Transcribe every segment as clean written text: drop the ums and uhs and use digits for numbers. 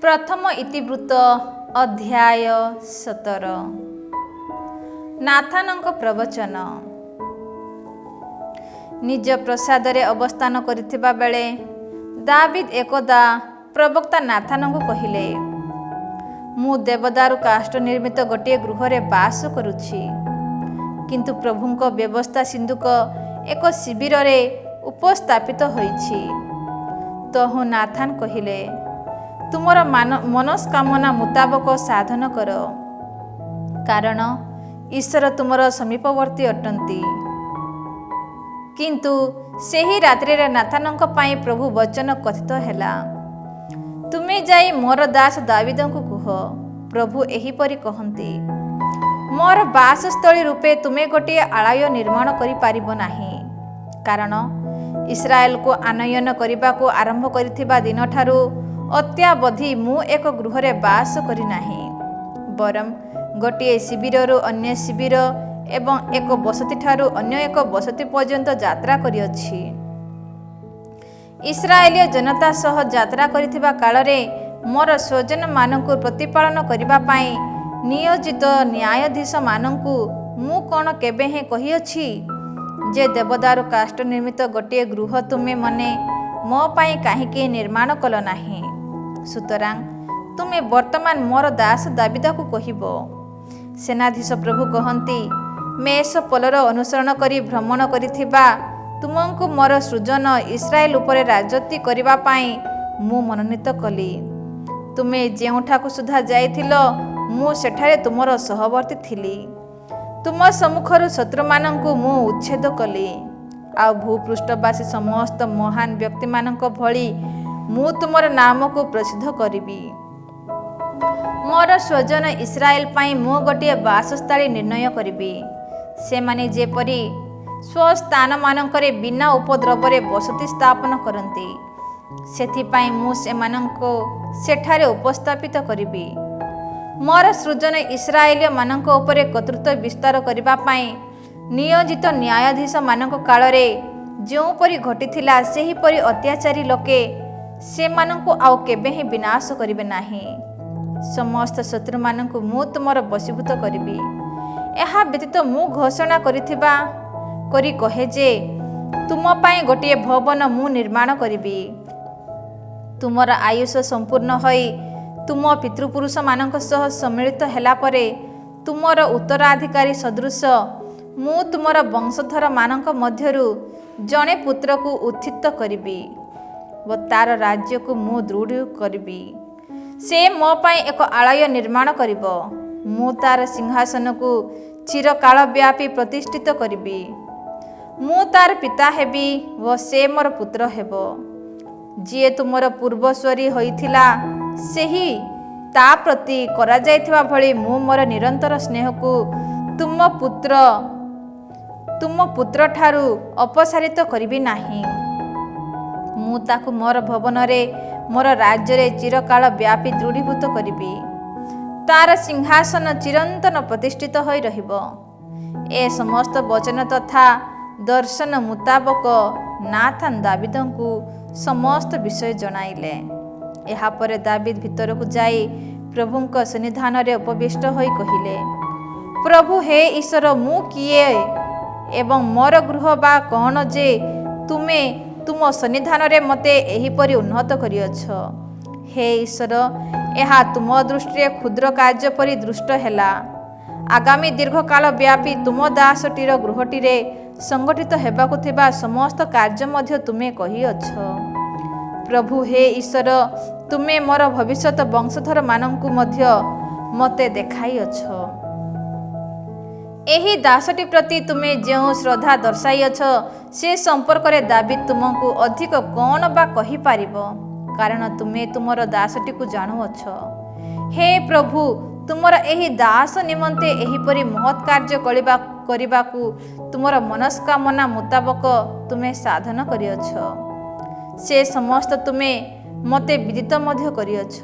प्रथम इतिवृत्त अध्याय 17। नाथानଙ୍କ प्रवचन। निज प्रसादरे अवस्थान करिथिबा बेले दाविद एकदा प्रवक्ता नाथानଙ୍କୁ कहिले, मु देवदारू काष्ठ निर्मित गोटे गृहरे बास करुछि, किंतु प्रभुଙ୍କ व्यवस्था सिंधुक एक शिविररे उपस्थापित होइछि। तहु नाथान कहिले, तुमर मनस्कामना मुताबक साधन कर, कारण ईश्वर तुमर समीपवर्ती अटंती। किंतु सेही रात्रि नाथानଙ୍କ ପାଇଁ प्रभु वचन कथित हैला, तुमे जाई मोर दास दाविदଙ୍କୁ कुह, प्रभु एहीपरि कहंती, मोर बासस्थली रूपे तुमे गोटे आलय निर्माण करि पारिबो नाही, कारण इस्राएल को आनयन करने को आरंभ करिथिबा दिन ठारू अत्यावधि मु एक गृहरे बास करि नाही, बरम गोटे शिविररु अन्य शिविर एवं एक बसति ठारू अन्य एक बसति पर्यंत यात्रा करिअछि। इस्राएलीय जनता सह यात्रा करिथिबा कालरे मोर स्वजन मानकु प्रतिपालन करिबा पई नियोजित न्यायाधीश मानकु मु कोन केबे हे कहिअछि जे देवदारू काष्ठ निर्मित गोटे गृह तुमे मने मो पाई काहीके निर्माण कल नाही। सुतरां तुमे वर्तमान मोर दास दाविदा को कहिबो, सेनाधीश प्रभु कहंती, मेष पलर अनुसरण करी भ्रमण करिथिबा तुमको मोर सृजन इस्राएल उपरे राजत्व करिबा पाई मु मनोनीत कली। तुमे जेउठाकु सुधा जाइथिलो मु सेठारे तुमर सहवर्ती थिली। तुम सम्मुखरु शत्रु मानंकु मु उच्छेद कली, आ भूपृष्ठवासी समस्त महान व्यक्ति मानंक भली मु तुमर नाम को प्रसिद्ध करिबी। मोर स्वजन इस्राएल पाई मु गोटे बासस्थली निर्णय करिबी, से माने जेपरि स्वस्थान मानकरे बिना उपद्रवरे बसति स्थापन करंती, सेथिपाई मु सेमानंको सेठारे उपस्थापित करिबी। मोर सृजन इस्राएलिय मानक उपरे कर्तृत्व विस्तार करिबा पाई नियोजित न्यायाधीश मानक कालरे जो परि घटिथिला सेही परि अत्याचारी लोके से मानकु आउ केबे ही विनाश करिबे नाही। समस्त शत्रु मानकु मु तुमर वशीभूत करिबी। एहा व्यतीत मु घोषणा करिथिबा करी कहे जे तुम पाई गोटे भवन मु निर्माण करिबी। तुमर आयुष संपूर्ण होई तुम पितृपुरुष मानक सह सम्मिलित हेला परे तुमर उत्तराधिकारी सदृश मु तुमर वंशधर मानक मध्यरु जणे पुत्र को उत्थित करिबी व तार राज्य को मु दृढ़ करिबी। से मो पाई एक आलय निर्माण करिबो, मु तार सिंहासन को चिरकाल व्यापी प्रतिष्ठित करिबी। मु तार पिता हेबी व से मोर पुत्र हेबो। जिए तुमर पूर्वस्वरी होइथिला सेही ता प्रति करा जायथिबा भली मु मोर निरंतर स्नेह को तुम पुत्र ठारू अपसारित करिबी नाही। मु ताकु मोर भवन रे मोर राज्य रे चिरकाल व्यापी दृढ़ीभूत करिबी। तार सिंहासन चिरंतन प्रतिष्ठित होई रहिबो। ए समस्त वचन तथा दर्शन मुताबक नाथान दाविदଙ୍କୁ समस्त विषय जणाइले। एहा परे दाविद भीतर को जाई प्रभुଙ୍କ सन्निधान रे उपविष्ट होई कहिले, प्रभु हे ईश्वर मु किए एवं मोर गृह बा कौन जे तुमे तुम सन्निधान रे मते एहीपरि उन्नत करिअछ। हे ईश्वर एहा तुम दृष्टि क्षुद्र कार्य परि दृष्ट हेला। आगामी दीर्घकाल व्यापी तुम दासटीर गृहटी रे संगठित हेबाकु थिबा समस्त कार्य मध्य तुमे कहिअछ। प्रभु हे ईश्वर तुमे मोर भविष्यत वंशधर मानंकु मध्य मते देखाइअछ। एही दासटी प्रति तुमे जो श्रद्धा दर्शाइअछ से संपर्क रे दाविद तुमको अधिक कौन बा कहि पारिबो, कारण तुमे तुमर दासटी को जानुअछ। हे प्रभु तुमर एही दास निमंते एहीपरि महत् कार्य करिबाकु तुमर मनस्कामना मुताबक तुमे साधन करिअछ। से समस्त तुमे मते विदित मध्य करिअछ।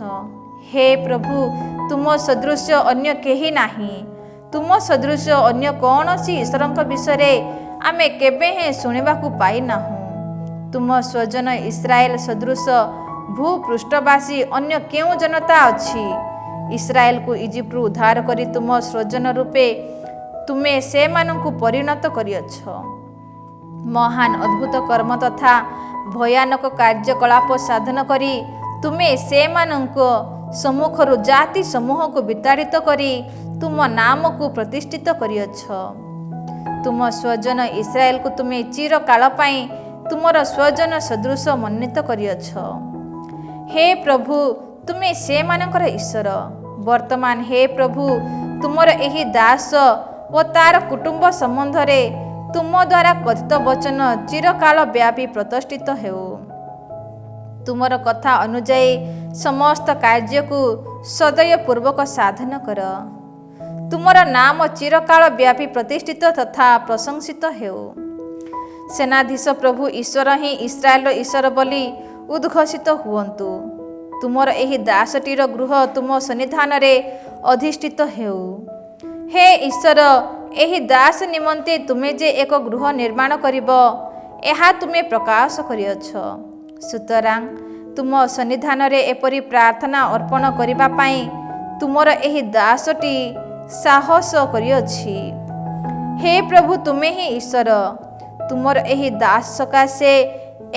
हे प्रभु तुम सदृश अन्य केही नाही। तुम सदृश अन्य कौनसी ईश्वरଙ୍କ विषय आमे केबे हे सुनिबाकु पाई नाहु। तुम स्वजन इस्राएल सदृश ଭୂପୃଷ୍ଠବାସୀ ଅନ୍ୟ କେଉଁ ଜନତା ଅଛି? ଇସ୍ରାଏଲକୁ ଇଜିପ୍ଟରୁ ଉଦ୍ଧାର କରି ତୁମ ସୃଜନ ରୂପେ ତୁମେ ସେମାନଙ୍କୁ ପରିଣତ କରିଅଛ। ମହାନ ଅଦ୍ଭୁତ କର୍ମ ତଥା ଭୟାନକ କାର୍ଯ୍ୟକଳାପ ସାଧନ କରି ତୁମେ ସେମାନଙ୍କ ସମ୍ମୁଖରୁ ଜାତି ସମୂହକୁ ବିତାଡ଼ିତ କରି ତୁମ ନାମକୁ ପ୍ରତିଷ୍ଠିତ କରିଅଛ। ତୁମ ସ୍ୱଜନ ଇସ୍ରାଏଲକୁ ତୁମେ ଚିରକାଳ ପାଇଁ ତୁମର ସ୍ୱଜନ ସଦୃଶ ମନୋନୀତ କରିଅଛ। ହେ ପ୍ରଭୁ, ତୁମେ ସେମାନଙ୍କର ଈଶ୍ୱର। ବର୍ତ୍ତମାନ ହେ ପ୍ରଭୁ, ତୁମର ଏହି ଦାସ ଓ ତାର କୁଟୁମ୍ବ ସମ୍ବନ୍ଧରେ ତୁମ ଦ୍ୱାରା କଥିତ ବଚନ ଚିରକାଳ ବ୍ୟାପୀ ପ୍ରତିଷ୍ଠିତ ହେଉ। ତୁମର କଥା ଅନୁଯାୟୀ ସମସ୍ତ କାର୍ଯ୍ୟକୁ ସଦୟପୂର୍ବକ ସାଧନ କର। ତୁମର ନାମ ଚିରକାଳ ବ୍ୟାପୀ ପ୍ରତିଷ୍ଠିତ ତଥା ପ୍ରଶଂସିତ ହେଉ। ସେନାଧୀଶ ପ୍ରଭୁ ଈଶ୍ୱର ହିଁ ଇସ୍ରାଏଲର ଈଶ୍ୱର ବୋଲି ଉଦ୍ଘୋଷିତ ହୁଅନ୍ତୁ। ତୁମର ଏହି ଦାସଟିର ଗୃହ ତୁମ ସନ୍ନିଧାନରେ ଅଧିଷ୍ଠିତ ହେଉ। ହେ ଈଶ୍ୱର, ଏହି ଦାସ ନିମନ୍ତେ ତୁମେ ଯେ ଏକ ଗୃହ ନିର୍ମାଣ କରିବ, ଏହା ତୁମେ ପ୍ରକାଶ କରିଅଛ। ସୁତରାଂ ତୁମ ସନ୍ନିଧାନରେ ଏପରି ପ୍ରାର୍ଥନା ଅର୍ପଣ କରିବା ପାଇଁ ତୁମର ଏହି ଦାସଟି ସାହସ କରିଅଛି। ହେ ପ୍ରଭୁ, ତୁମେ ହିଁ ଈଶ୍ୱର। ତୁମର ଏହି ଦାସ ସକାଶେ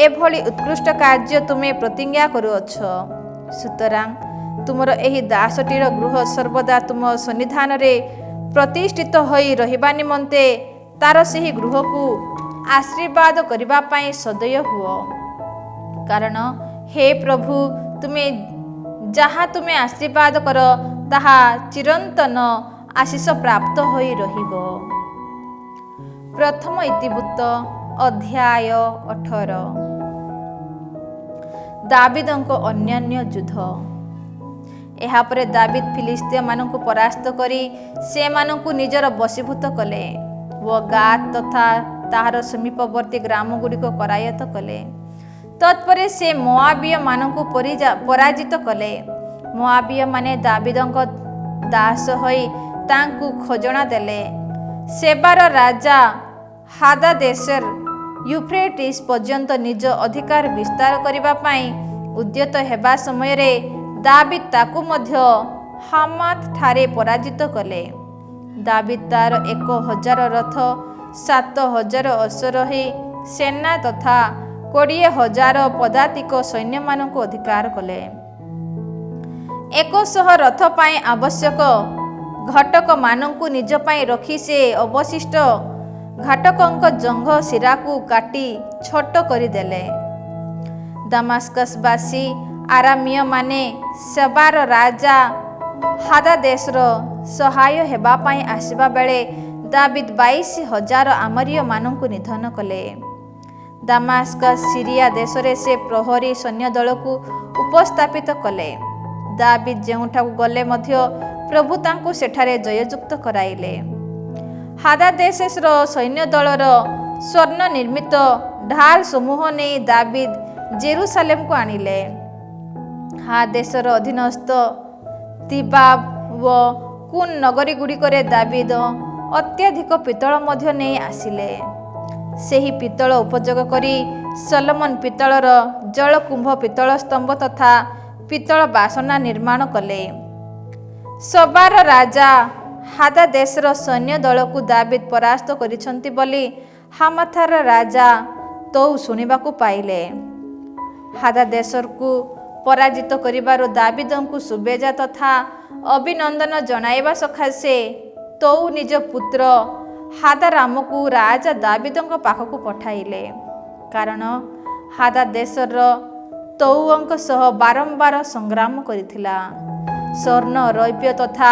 ଏଭଳି ଉତ୍କୃଷ୍ଟ କାର୍ଯ୍ୟ ତୁମେ ପ୍ରତିଜ୍ଞା କରୁଅଛ। ସୁତରାଂ ତୁମର ଏହି ଦାସଟିର ଗୃହ ସର୍ବଦା ତୁମ ସନ୍ନିଧାନରେ ପ୍ରତିଷ୍ଠିତ ହୋଇ ରହିବା ନିମନ୍ତେ ତାର ସେହି ଗୃହକୁ ଆଶୀର୍ବାଦ କରିବା ପାଇଁ ସଦୟ ହୁଅ। କାରଣ ହେ ପ୍ରଭୁ, ତୁମେ ଯାହା ତୁମେ ଆଶୀର୍ବାଦ କର ତାହା ଚିରନ୍ତନ ଆଶିଷ ପ୍ରାପ୍ତ ହୋଇ ରହିବ। ପ୍ରଥମ ଇତିବୃତ୍ତ ଅଧ୍ୟାୟ 18। ଦାବିଦଙ୍କ ଅନ୍ୟାନ୍ୟ ଯୁଦ୍ଧ। ଏହାପରେ ଦାବିଦ ଫିଲିସ୍ତୀୟମାନଙ୍କୁ ପରାସ୍ତ କରି ସେମାନଙ୍କୁ ନିଜର ବଶୀଭୂତ କଲେ ଓ ଗାତ ତଥା ତାହାର ସମୀପବର୍ତ୍ତୀ ଗ୍ରାମଗୁଡ଼ିକ କରାୟତ୍ତ କଲେ। ତତ୍ପରେ ସେ ମୋଆବୀୟମାନଙ୍କୁ ପରାଜିତ କଲେ। ମୋଆବୀୟମାନେ ଦାବିଦଙ୍କ ଦାସ ହୋଇ ତାଙ୍କୁ ଖଜଣା ଦେଲେ। ସେବାର ରାଜା ହାଦାଦେସେର ୟୁଫ୍ରେଟିସ୍ ପର୍ଯ୍ୟନ୍ତ ନିଜ ଅଧିକାର ବିସ୍ତାର କରିବା ପାଇଁ ଉଦ୍ୟତ ହେବା ସମୟରେ ଦାବିଦ ତାକୁ ମଧ୍ୟ ହାମାଥ ଠାରେ ପରାଜିତ କଲେ। ଦାବିଦ ତାର 1000 ରଥ, 7000 ଅଶ୍ୱାରୋହୀ ସେନା ତଥା 20,000 ପଦାତିକ ସୈନ୍ୟମାନଙ୍କୁ ଅଧିକାର କଲେ। 100 ରଥ ପାଇଁ ଆବଶ୍ୟକ ଘଟକମାନଙ୍କୁ ନିଜ ପାଇଁ ରଖି ସେ ଅବଶିଷ୍ଟ ଘାଟକଙ୍କ ଜଙ୍ଘ ଶିରାକୁ କାଟି ଛୋଟ କରିଦେଲେ। ଦାମାସ୍କସବାସୀ ଆରାମୀୟମାନେ ସେବାର ରାଜା ହାଦାଦେସର ସହାୟ ହେବା ପାଇଁ ଆସିବା ବେଳେ ଦାବିଦ 22,000 ଆମୋରୀୟମାନଙ୍କୁ ନିଧନ କଲେ। ଦାମାସ୍କସ ସିରିଆ ଦେଶରେ ସେ ପ୍ରହରୀ ସୈନ୍ୟ ଦଳକୁ ଉପସ୍ଥାପିତ କଲେ। ଦାବିଦ ଯେଉଁଠାକୁ ଗଲେ ମଧ୍ୟ ପ୍ରଭୁ ତାଙ୍କୁ ସେଠାରେ ଜୟଯୁକ୍ତ କରାଇଲେ। ହାଦାଦେସେର ସୈନ୍ୟ ଦଳର ସ୍ୱର୍ଣ୍ଣ ନିର୍ମିତ ଢାଲ ସମୂହ ନେଇ ଦାବିଦ ଜେରୁସାଲେମକୁ ଆଣିଲେ। ହାଦେଶର ଅଧୀନସ୍ଥ ତିବାବ ଓ କୁନ ନଗରୀଗୁଡ଼ିକରେ ଦାବିଦ ଅତ୍ୟଧିକ ପିତ୍ତଳ ମଧ୍ୟ ନେଇ ଆସିଲେ। ସେହି ପିତ୍ତଳ ଉପଯୋଗ କରି ସଲୋମନ ପିତ୍ତଳର ଜଳକୁମ୍ଭ ପିତ୍ତଳ ସ୍ତମ୍ଭ ତଥା ପିତ୍ତଳ ବାସନା ନିର୍ମାଣ କଲେ। ସବାର ରାଜା ହାଦାଦେସର ସୈନ୍ୟ ଦଳକୁ ଦାବିଦ ପରାସ୍ତ କରିଛନ୍ତି ବୋଲି ହାମାଥର ରାଜା ତଉ ଶୁଣିବାକୁ ପାଇଲେ। ହାଦାଦେସରକୁ ପରାଜିତ କରିବାରୁ ଦାବିଦଙ୍କୁ ଶୁଭେଚ୍ଛା ତଥା ଅଭିନନ୍ଦନ ଜଣାଇବା ସକାଶେ ତଉ ନିଜ ପୁତ୍ର ହାଦାରାମକୁ ରାଜା ଦାବିଦଙ୍କ ପାଖକୁ ପଠାଇଲେ। କାରଣ ହାଦାଦେସର ତଉଙ୍କ ସହ ବାରମ୍ବାର ସଂଗ୍ରାମ କରିଥିଲା। ସ୍ୱର୍ଣ୍ଣ, ରୌପ୍ୟ ତଥା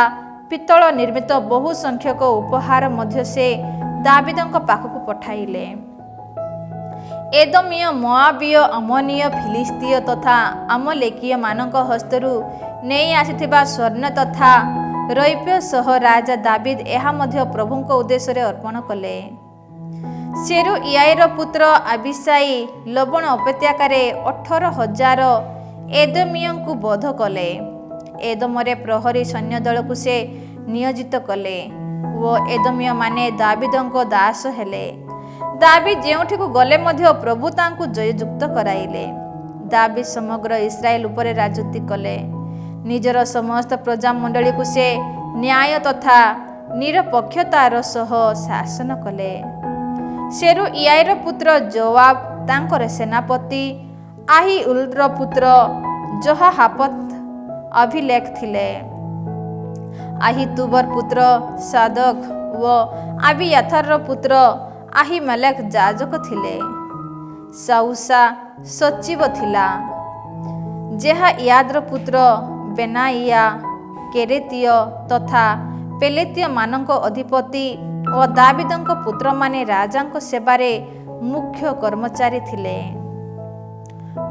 ପିତ୍ତଳ ନିର୍ମିତ ବହୁ ସଂଖ୍ୟକ ଉପହାର ମଧ୍ୟ ସେ ଦାବିଦଙ୍କ ପାଖକୁ ପଠାଇଲେ। ଏଦୋମୀୟ, ମୋଆବୀୟ, ଆମୋନୀୟ, ଫିଲିସ୍ତୀୟ ତଥା ଆମଲେକୀୟମାନଙ୍କ ହସ୍ତରୁ ନେଇ ଆସିଥିବା ସ୍ୱର୍ଣ୍ଣ ତଥା ରୌପ୍ୟ ସହ ରାଜା ଦାବିଦ ଏହା ମଧ୍ୟ ପ୍ରଭୁଙ୍କ ଉଦ୍ଦେଶ୍ୟରେ ଅର୍ପଣ କଲେ। ସେରୁଇୟାର ପୁତ୍ର ଆବିସାଇ ଲବଣ ଉପତ୍ୟକାରେ 18,000 ଏଦୋମୀୟଙ୍କୁ ବଧ କଲେ। ଏଦୋମରେ ପ୍ରହରୀ ସୈନ୍ୟ ଦଳକୁ ସେ ନିୟୋଜିତ କଲେ ଓ ଏଦୋମୀୟମାନେ ଦାବିଦଙ୍କ ଦାସ ହେଲେ। ଦାବିଦ ଯେଉଁଠିକୁ ଗଲେ ମଧ୍ୟ ପ୍ରଭୁ ତାଙ୍କୁ ଜୟଯୁକ୍ତ କରାଇଲେ। ଦାବିଦ ସମଗ୍ର ଇସ୍ରାଏଲ ଉପରେ ରାଜୁତି କଲେ। ନିଜର ସମସ୍ତ ପ୍ରଜାମଣ୍ଡଳୀକୁ ସେ ନ୍ୟାୟ ତଥା ନିରପେକ୍ଷତାର ସହ ଶାସନ କଲେ। ସେରୁଇୟାର ପୁତ୍ର ଯୋଆବ ତାଙ୍କର ସେନାପତି, ଆହିଉଲ୍ର ପୁତ୍ର ଯହୋଶାଫାତ ଅଭିଲେଖ ଥିଲେ। আহিତୁବର ପୁତ୍ର ସାଦୋକ ଓ ଆବିୟାଥାରର ପୁତ୍ର ଆହିମେଲେକ ଯାଜକ ଥିଲେ। ସଉସା ସଚିବ ଥିଲା। ଜେହାୟାଦର ପୁତ୍ର ବେନାଇୟା କେରେତୀୟ ତଥା ପେଲେତୀୟମାନଙ୍କ ଅଧିପତି ଓ ଦାବିଦଙ୍କ ପୁତ୍ରମାନେ ରାଜାଙ୍କ ସେବାରେ ମୁଖ୍ୟ କର୍ମଚାରୀ ଥିଲେ।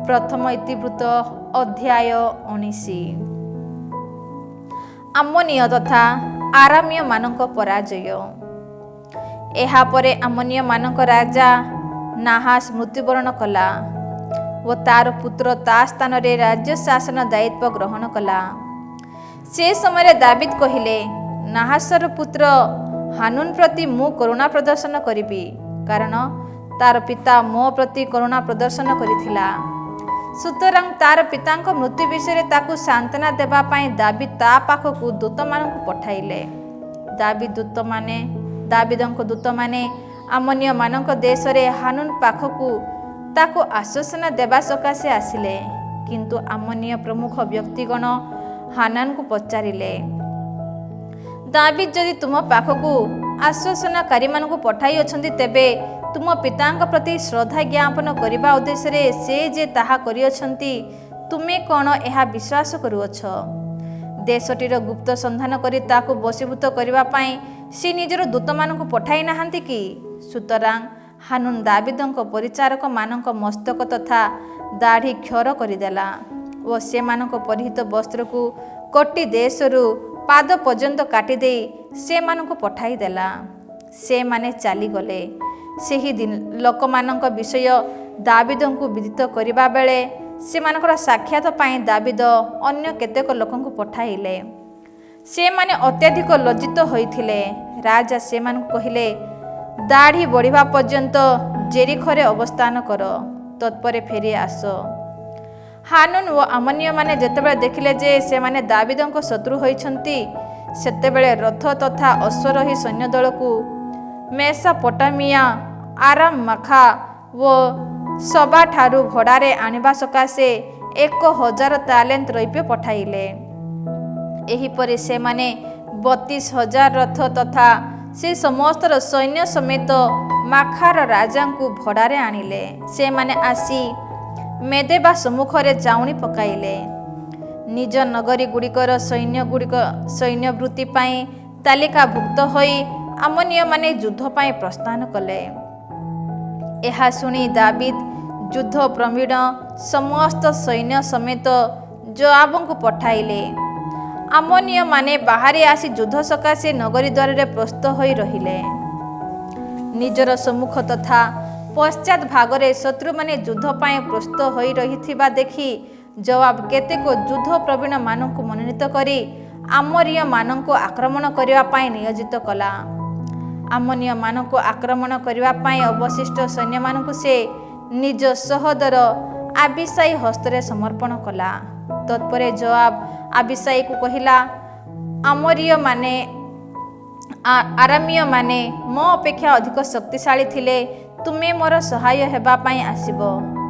ପ୍ରଥମ ଇତିବୃତ୍ତ ଅଧ୍ୟାୟ 19। ଆମୋନୀୟ ତଥା ଆରାମୀୟମାନଙ୍କ ପରାଜୟ। ଏହାପରେ ଆମୋନୀୟମାନଙ୍କ ରାଜା ନାହାସ ମୃତ୍ୟୁବରଣ କଲା ଓ ତାର ପୁତ୍ର ତା ସ୍ଥାନରେ ରାଜ୍ୟ ଶାସନ ଦାୟିତ୍ୱ ଗ୍ରହଣ କଲା। ସେ ସମୟରେ ଦାବିଦ କହିଲେ, ନାହାସର ପୁତ୍ର ହାନୁନ ପ୍ରତି ମୁଁ କରୁଣା ପ୍ରଦର୍ଶନ କରିବି, କାରଣ ତାର ପିତା ମୋ ପ୍ରତି କରୁଣା ପ୍ରଦର୍ଶନ କରିଥିଲା। ସୁତରାଂ ତାର ପିତାଙ୍କ ମୃତ୍ୟୁ ବିଷୟରେ ତାକୁ ସାନ୍ତ୍ୱନା ଦେବା ପାଇଁ ଦାବିଦ ତା ପାଖକୁ ଦୂତମାନଙ୍କୁ ପଠାଇଲେ। ଦାବିଦଙ୍କ ଦୂତମାନେ ଆମୋନୀୟମାନଙ୍କ ଦେଶରେ ହାନୁନ ପାଖକୁ ତାକୁ ଆଶ୍ୱାସନା ଦେବା ସକାଶେ ଆସିଲେ। କିନ୍ତୁ ଆମୋନୀୟ ପ୍ରମୁଖ ବ୍ୟକ୍ତିଗଣ ହାନାନଙ୍କୁ ପଚାରିଲେ, ଦାବିଦ ଯଦି ତୁମ ପାଖକୁ ଆଶ୍ୱାସନାକାରୀମାନଙ୍କୁ ପଠାଇଅଛନ୍ତି, ତେବେ ତୁମ ପିତାଙ୍କ ପ୍ରତି ଶ୍ରଦ୍ଧା ଜ୍ଞାପନ କରିବା ଉଦ୍ଦେଶ୍ୟରେ ସେ ଯେ ତାହା କରିଅଛନ୍ତି, ତୁମେ କ'ଣ ଏହା ବିଶ୍ୱାସ କରୁଅଛ? ଦେଶଟିର ଗୁପ୍ତ ସନ୍ଧାନ କରି ତାକୁ ବଶୀଭୂତ କରିବା ପାଇଁ ସେ ନିଜର ଦୂତମାନଙ୍କୁ ପଠାଇ ନାହାନ୍ତି କି? ସୁତରାଂ ହାନୁନ ଦାବିଦଙ୍କ ପରିଚାରକମାନଙ୍କ ମସ୍ତକ ତଥା ଦାଢ଼ି କ୍ଷୌର କରିଦେଲା ଓ ସେମାନଙ୍କ ପରିହିତ ବସ୍ତ୍ରକୁ କୋଟି ଦେଶରୁ ପାଦ ପର୍ଯ୍ୟନ୍ତ କାଟିଦେଇ ସେମାନଙ୍କୁ ପଠାଇଦେଲା। ସେମାନେ ଚାଲିଗଲେ। ସେହି ଲୋକମାନଙ୍କ ବିଷୟ ଦାବିଦଙ୍କୁ ବିଦିତ କରିବା ବେଳେ ସେମାନଙ୍କର ସାକ୍ଷାତ ପାଇଁ ଦାବିଦ ଅନ୍ୟ କେତେକ ଲୋକଙ୍କୁ ପଠାଇଲେ। ସେମାନେ ଅତ୍ୟଧିକ ଲଜ୍ଜିତ ହୋଇଥିଲେ। ରାଜା ସେମାନଙ୍କୁ କହିଲେ, ଦାଢ଼ି ବଢ଼ିବା ପର୍ଯ୍ୟନ୍ତ ଜେରିଖୋରେ ଅବସ୍ଥାନ କର, ତତ୍ପରେ ଫେରି ଆସ। ହାନୁନ ଓ ଆମୋନୀୟମାନେ ଯେତେବେଳେ ଦେଖିଲେ ଯେ ସେମାନେ ଦାବିଦଙ୍କ ଶତ୍ରୁ ହୋଇଛନ୍ତି, ସେତେବେଳେ ରଥ ତଥା ଅଶ୍ୱରୋହୀ ସୈନ୍ୟଦଳକୁ ମେସୋପୋଟାମିଆ, ଆରାମ ମାଖା ଓ ସବାଠାରୁ ଭଡ଼ାରେ ଆଣିବା ସକାଶେ 1000 ତାଲେନ୍ତ ରୌପ୍ୟ ପଠାଇଲେ। ଏହିପରି ସେମାନେ 32,000 ରଥ ତଥା ସେ ସମସ୍ତର ସୈନ୍ୟ ସମେତ ମାଖାର ରାଜାଙ୍କୁ ଭଡ଼ାରେ ଆଣିଲେ। ସେମାନେ ଆସି ମେଦେବା ସମ୍ମୁଖରେ ଚାଉଣି ପକାଇଲେ। ନିଜ ନଗରୀଗୁଡ଼ିକର ସୈନ୍ୟ ବୃତ୍ତି ପାଇଁ ତାଲିକାଭୁକ୍ତ ହୋଇ ଆମୋନୀୟମାନେ ଯୁଦ୍ଧ ପାଇଁ ପ୍ରସ୍ଥାନ କଲେ। ଏହା ଶୁଣି ଦାବିଦ ଯୁଦ୍ଧ ପ୍ରବୀଣ ସମସ୍ତ ସୈନ୍ୟ ସମେତ ଯୋଆବଙ୍କୁ ପଠାଇଲେ। ଆମୋନୀୟମାନେ ବାହାରି ଆସି ଯୁଦ୍ଧ ସକାଶେ ନଗରୀ ଦ୍ୱାରରେ ପ୍ରସ୍ତୁତ ହୋଇ ରହିଲେ। ନିଜର ସମ୍ମୁଖ ତଥା ପଶ୍ଚାତ ଭାଗରେ ଶତ୍ରୁମାନେ ଯୁଦ୍ଧ ପାଇଁ ପ୍ରସ୍ତୁତ ହୋଇ ରହିଥିବା ଦେଖି ଯୋଆବ କେତେକ ଯୁଦ୍ଧ ପ୍ରବୀଣମାନଙ୍କୁ ମନୋନୀତ କରି ଆମୋନୀୟମାନଙ୍କୁ ଆକ୍ରମଣ କରିବା ପାଇଁ ନିୟୋଜିତ କଲା। ଆମୋନୀୟମାନଙ୍କୁ ଆକ୍ରମଣ କରିବା ପାଇଁ ଅବଶିଷ୍ଟ ସୈନ୍ୟମାନଙ୍କୁ ସେ ନିଜ ସହୋଦର ଆବିସାଇ ହସ୍ତରେ ସମର୍ପଣ କଲା। ତତ୍ପରେ ଯୋଆବ ଆବିସାଇକୁ କହିଲା, ଆରାମୀୟମାନେ ମୋ ଅପେକ୍ଷା ଅଧିକ ଶକ୍ତିଶାଳୀ ଥିଲେ ତୁମେ ମୋର ସହାୟ ହେବା ପାଇଁ ଆସିବ,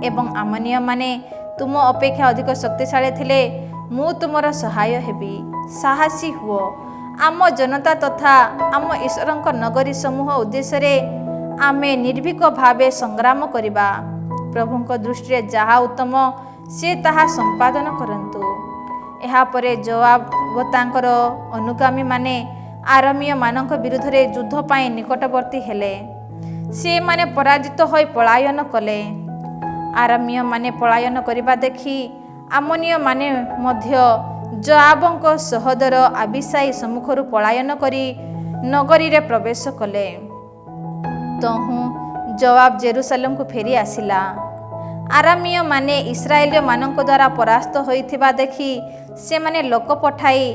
ଏବଂ ଆମୋନୀୟମାନେ ତୁମ ଅପେକ୍ଷା ଅଧିକ ଶକ୍ତିଶାଳୀ ଥିଲେ ମୁଁ ତୁମର ସହାୟ ହେବି। ସାହସୀ ହୁଅ। ଆମ ଜନତା ତଥା ଆମ ଈଶ୍ୱରଙ୍କ ନଗରୀ ସମୂହ ଉଦ୍ଦେଶ୍ୟରେ ଆମେ ନିର୍ଭୀକ ଭାବେ ସଂଗ୍ରାମ କରିବା। ପ୍ରଭୁଙ୍କ ଦୃଷ୍ଟିରେ ଯାହା ଉତ୍ତମ ସେ ତାହା ସମ୍ପାଦନ କରନ୍ତୁ। ଏହାପରେ ଯୋଆବ ଓ ତାଙ୍କର ଅନୁଗାମୀମାନେ ଆରାମୀୟମାନଙ୍କ ବିରୁଦ୍ଧରେ ଯୁଦ୍ଧ ପାଇଁ ନିକଟବର୍ତ୍ତୀ ହେଲେ। ସେମାନେ ପରାଜିତ ହୋଇ ପଳାୟନ କଲେ। ଆରାମୀୟମାନେ ପଳାୟନ କରିବା ଦେଖି ଆମୋନୀୟମାନେ ମଧ୍ୟ ଯୋଆବଙ୍କ ସହୋଦର ଆବିସାଇ ସମ୍ମୁଖରୁ ପଳାୟନ କରି ନଗରୀରେ ପ୍ରବେଶ କଲେ। ତହୁଁ ଯୋଆବ ଜେରୁସାଲେମକୁ ଫେରି ଆସିଲା। ଆରାମୀୟମାନେ ଇସ୍ରାଏଲୀୟମାନଙ୍କ ଦ୍ୱାରା ପରାସ୍ତ ହୋଇଥିବା ଦେଖି ସେମାନେ ଲୋକ ପଠାଇ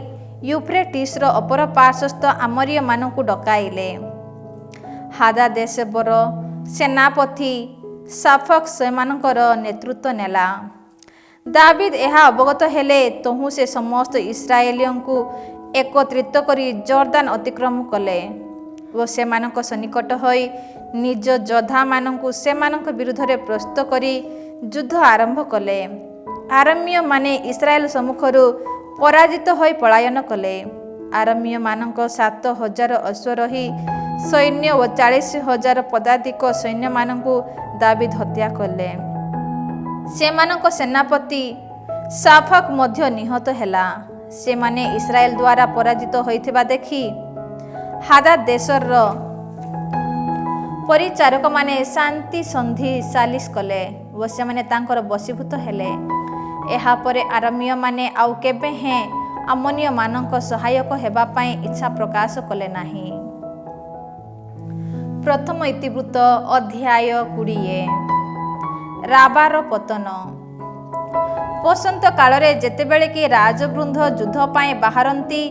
ୟୁଫ୍ରେଟିସ୍ର ଅପର ପାର୍ଶ୍ୱସ୍ଥ ଆମୋରୀୟମାନଙ୍କୁ ଡକାଇଲେ। ହାଦାଦେଶେବର ସେନାପତି ସାଫକ ସେମାନଙ୍କର ନେତୃତ୍ୱ ନେଲା। ଦାବିଦ ଏହା ଅବଗତ ହେଲେ ତହୁଁ ସେ ସମସ୍ତ ଇସ୍ରାଏଲୀୟଙ୍କୁ ଏକତ୍ରିତ କରି ଜର୍ଦାନ ଅତିକ୍ରମ କଲେ ଓ ସେମାନଙ୍କ ସନ୍ନିକଟ ହୋଇ ନିଜ ଯୋଦ୍ଧାମାନଙ୍କୁ ସେମାନଙ୍କ ବିରୁଦ୍ଧରେ ପ୍ରସ୍ତୁତ କରି ଯୁଦ୍ଧ ଆରମ୍ଭ କଲେ। ଆରାମୀୟମାନେ ଇସ୍ରାଏଲ ସମ୍ମୁଖରୁ ପରାଜିତ ହୋଇ ପଳାୟନ କଲେ। ଆରାମୀୟମାନଙ୍କ 7,000 ଅଶ୍ୱାରୋହୀ ସୈନ୍ୟ ଓ 40,000 ପଦାତିକ ସୈନ୍ୟମାନଙ୍କୁ ଦାବିଦ ହତ୍ୟା କଲେ। ସେମାନଙ୍କ ସେନାପତି ସାଫାକ ମଧ୍ୟ ନିହତ ହେଲା। ସେମାନେ ଇସ୍ରାଏଲ ଦ୍ୱାରା ପରାଜିତ ହୋଇଥିବା ଦେଖି ହାଦାଦ ଦେଶର ପରିଚାରକମାନେ ଶାନ୍ତି ସନ୍ଧି ସାଲିସ କଲେ ଓ ସେମାନେ ତାଙ୍କର ବଶୀଭୂତ ହେଲେ। ଏହାପରେ ଆରାମୀୟମାନେ ଆଉ କେବେ ହେଁ ଆମୋନୀୟମାନଙ୍କ ସହାୟକ ହେବା ପାଇଁ ଇଚ୍ଛା ପ୍ରକାଶ କଲେ ନାହିଁ। ପ୍ରଥମ ଇତିବୃତ୍ତ ଅଧ୍ୟାୟ 20। ରାବାର ପତନ। ବସନ୍ତ କାଳରେ ଯେତେବେଳେ କି ରାଜବୃନ୍ଦ ଯୁଦ୍ଧ ପାଇଁ ବାହାରନ୍ତି,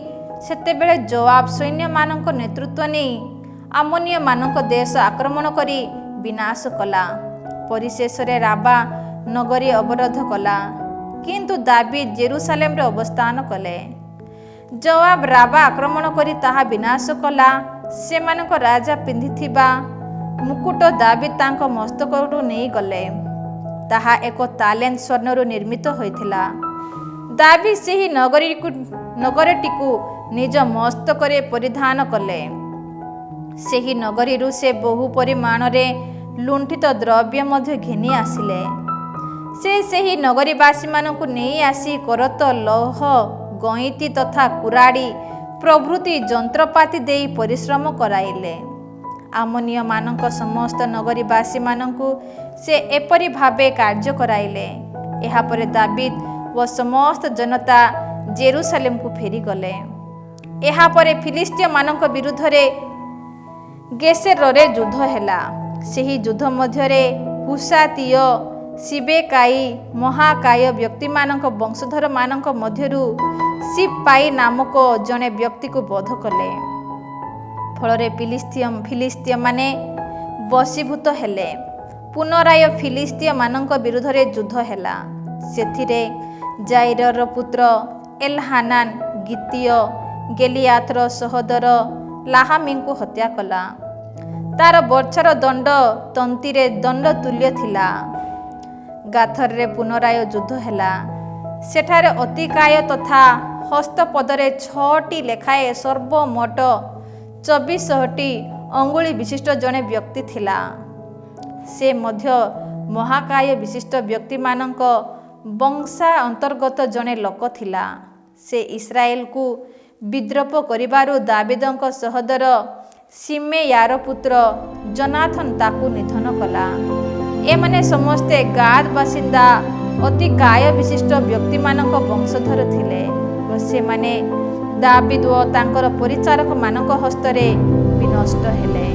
ସେତେବେଳେ ଯୋଆବ ସୈନ୍ୟମାନଙ୍କ ନେତୃତ୍ୱ ନେଇ ଆମୋନୀୟମାନଙ୍କ ଦେଶ ଆକ୍ରମଣ କରି ବିନାଶ କଲା। ପରିଶେଷରେ ରାବା ନଗରୀ ଅବରୋଧ କଲା, କିନ୍ତୁ ଦାବିଦ ଜେରୁସାଲେମରେ ଅବସ୍ଥାନ କଲେ। ଯୋଆବ ରାବା ଆକ୍ରମଣ କରି ତାହା ବିନାଶ କଲା। ସେମାନଙ୍କ ରାଜା ପିନ୍ଧିଥିବା ମୁକୁଟ ଦାବିଦ ତାଙ୍କ ମସ୍ତକରୁ ନେଇଗଲେ। ତାହା 1 ତାଲେନ୍ତ ସ୍ୱର୍ଣ୍ଣରୁ ନିର୍ମିତ ହୋଇଥିଲା। ଦାବିଦ ସେହି ନଗରଟିକୁ ନିଜ ମସ୍ତକରେ ପରିଧାନ କଲେ। ସେହି ନଗରୀରୁ ସେ ବହୁ ପରିମାଣରେ ଲୁଣ୍ଠିତ ଦ୍ରବ୍ୟ ମଧ୍ୟ ଘେନି ଆସିଲେ। ସେ ସେହି ନଗରୀବାସୀମାନଙ୍କୁ ନେଇ ଆସି କରତ, ଲୌହ, ଗଇଁତି ତଥା କୁରାଡ଼ି ପ୍ରଭୃତି ଯନ୍ତ୍ରପାତି ଦେଇ ପରିଶ୍ରମ କରାଇଲେ। ଆମୋନୀୟମାନଙ୍କ ସମସ୍ତ ନଗରୀବାସୀମାନଙ୍କୁ ସେ ଏପରି ଭାବେ କାର୍ଯ୍ୟ କରାଇଲେ। ଏହାପରେ ଦାବିଦ ଓ ସମସ୍ତ ଜନତା ଜେରୁସାଲେମକୁ ଫେରିଗଲେ। ଏହାପରେ ଫିଲିଷ୍ତୀୟମାନଙ୍କ ବିରୁଦ୍ଧରେ ଗେସେରରେ ଯୁଦ୍ଧ ହେଲା। ସେହି ଯୁଦ୍ଧ ମଧ୍ୟରେ ହୁସାତୀୟ, ସିବେକାଇ, ମହାକାୟ ବ୍ୟକ୍ତିମାନଙ୍କ ବଂଶଧରମାନଙ୍କ ମଧ୍ୟରୁ ସିପ୍ପାଇ ନାମକ ଜଣେ ବ୍ୟକ୍ତିକୁ ବଧ କଲେ। ଫଳରେ ଫିଲିଷ୍ତୀୟମାନେ ବଶୀଭୂତ ହେଲେ। ପୁନରାୟ ଫିଲିଷ୍ତୀୟମାନଙ୍କ ବିରୁଦ୍ଧରେ ଯୁଦ୍ଧ ହେଲା। ସେଥିରେ ଜାଇରର ପୁତ୍ର ଏଲହାନାନ ଗିତୀୟ ଗେଲିଆଥର ସହୋଦର ଲାହାମିଙ୍କୁ ହତ୍ୟା କଲା। ତାର ବର୍ଚ୍ଛର ଦଣ୍ଡ ତନ୍ତୀରେ ଦଣ୍ଡ ତୁଲ୍ୟ ଥିଲା। ଗାଥରରେ ପୁନରାୟ ଯୁଦ୍ଧ ହେଲା। ସେଠାରେ ଅତିକାୟ ତଥା ହସ୍ତପଦରେ 6ଟି ଲେଖାଏଁ ସର୍ବମୋଟ 24ଟି ଅଙ୍ଗୁଳି ବିଶିଷ୍ଟ ଜଣେ ବ୍ୟକ୍ତି ଥିଲା। ସେ ମଧ୍ୟ ମହାକାୟ ବିଶିଷ୍ଟ ବ୍ୟକ୍ତିମାନଙ୍କ ବଂଶା ଅନ୍ତର୍ଗତ ଜଣେ ଲୋକ ଥିଲା। ସେ ଇସ୍ରାଏଲକୁ ବିଦ୍ରୋହ କରିବାରୁ ଦାବିଦଙ୍କ ସହୋଦର ସିମେୟାର ପୁତ୍ର ଜୋନାଥନ ତାକୁ ନିଧନ କଲା। ଏମାନେ ସମସ୍ତେ ଗାଦ ବାସିନ୍ଦା ଅତିକାୟ ବିଶିଷ୍ଟ ବ୍ୟକ୍ତିମାନଙ୍କ ବଂଶଧର ଥିଲେ ଓ ସେମାନେ ଦାବିଦ ଓ ତାଙ୍କର ପରିଚାରକମାନଙ୍କ ହସ୍ତରେ ବିନଷ୍ଟ ହେଲେ।